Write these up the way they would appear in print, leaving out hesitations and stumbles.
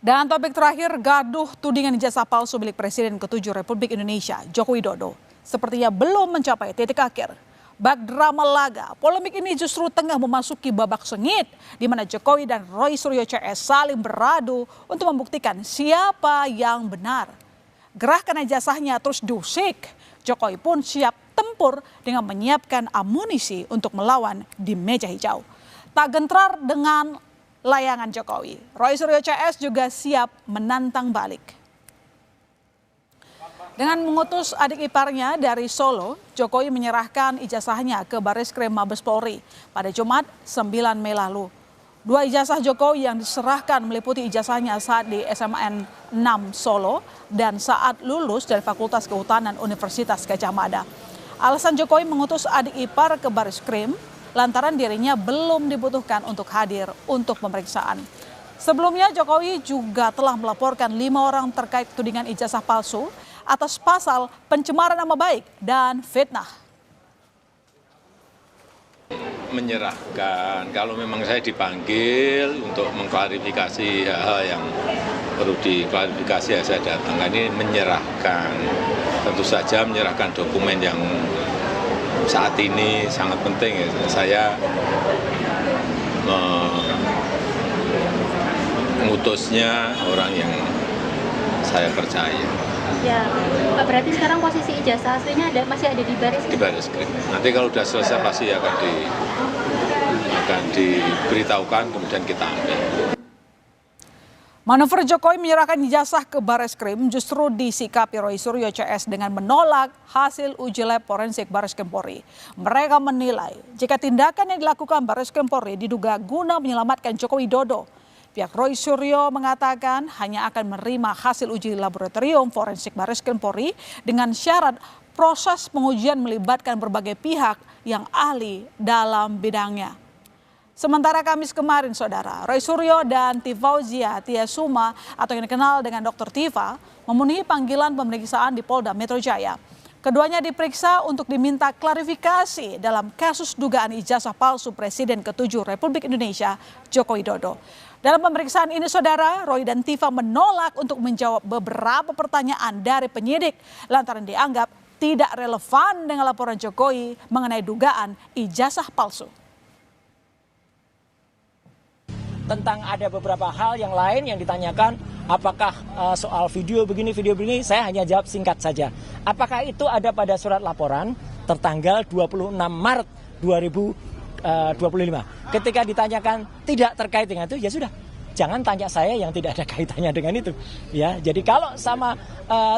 Dan topik terakhir, gaduh tudingan ijazah palsu milik Presiden ke-7 Republik Indonesia, Joko Widodo, sepertinya belum mencapai titik akhir. Bak drama laga, polemik ini justru tengah memasuki babak sengit, di mana Jokowi dan Roy Suryo CS saling beradu untuk membuktikan siapa yang benar. Gerakan ijazahnya terus diusik, Jokowi pun siap tempur dengan menyiapkan amunisi untuk melawan di meja hijau. Tak gentrar dengan layangan Jokowi, Roy Suryo CS juga siap menantang balik. Dengan mengutus adik iparnya dari Solo, Jokowi menyerahkan ijazahnya ke Bareskrim Mabes Polri pada Jumat 9 Mei lalu. Dua ijazah Jokowi yang diserahkan meliputi ijazahnya saat di SMN 6 Solo dan saat lulus dari Fakultas Kehutanan Universitas Gadjah Mada. Alasan Jokowi mengutus adik ipar ke Bareskrim lantaran dirinya belum dibutuhkan untuk hadir untuk pemeriksaan. Sebelumnya Jokowi juga telah melaporkan 5 orang terkait tudingan ijazah palsu atas pasal pencemaran nama baik dan fitnah. Menyerahkan, kalau memang saya dipanggil untuk mengklarifikasi hal-hal yang perlu diklarifikasi, ya saya datang. Ini menyerahkan, tentu saja menyerahkan dokumen yang saat ini sangat penting. Ya. Saya mengutusnya orang yang saya percaya. Ya, berarti sekarang posisi ijazah aslinya masih ada di Bareskrim? Di Bareskrim. Nanti kalau sudah selesai pasti akan diberitahukan, kemudian kita ambil. Manuver Jokowi menyerahkan ijazah ke Bareskrim justru disikapi Roy Suryo CS dengan menolak hasil uji lab forensik Bareskrim Polri. Mereka menilai jika tindakan yang dilakukan Bareskrim Polri diduga guna menyelamatkan Joko Widodo. Pihak Roy Suryo mengatakan hanya akan menerima hasil uji laboratorium forensik Bareskrim Polri dengan syarat proses pengujian melibatkan berbagai pihak yang ahli dalam bidangnya. Sementara Kamis kemarin, saudara, Roy Suryo dan Tifauzia Tiasuma atau yang dikenal dengan Dr. Tifa memenuhi panggilan pemeriksaan di Polda Metro Jaya. Keduanya diperiksa untuk diminta klarifikasi dalam kasus dugaan ijazah palsu Presiden ke-7 Republik Indonesia, Joko Widodo. Dalam pemeriksaan ini, saudara, Roy dan Tifa menolak untuk menjawab beberapa pertanyaan dari penyidik lantaran dianggap tidak relevan dengan laporan Jokowi mengenai dugaan ijazah palsu. Tentang ada beberapa hal yang lain yang ditanyakan, apakah soal video begini, saya hanya jawab singkat saja. Apakah itu ada pada surat laporan tertanggal 26 Maret 2025. Ketika ditanyakan tidak terkait dengan itu, ya sudah. Jangan tanya saya yang tidak ada kaitannya dengan itu. Ya, jadi kalau sama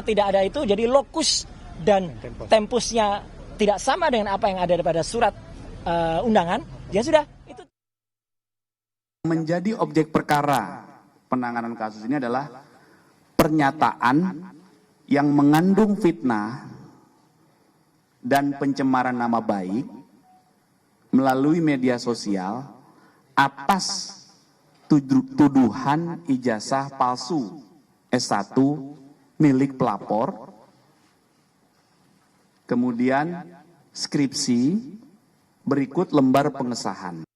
tidak ada itu, jadi lokus dan tempusnya tidak sama dengan apa yang ada pada surat undangan, ya sudah. Menjadi objek perkara penanganan kasus ini adalah pernyataan yang mengandung fitnah dan pencemaran nama baik melalui media sosial atas tuduhan ijazah palsu S1 milik pelapor, kemudian skripsi berikut lembar pengesahan.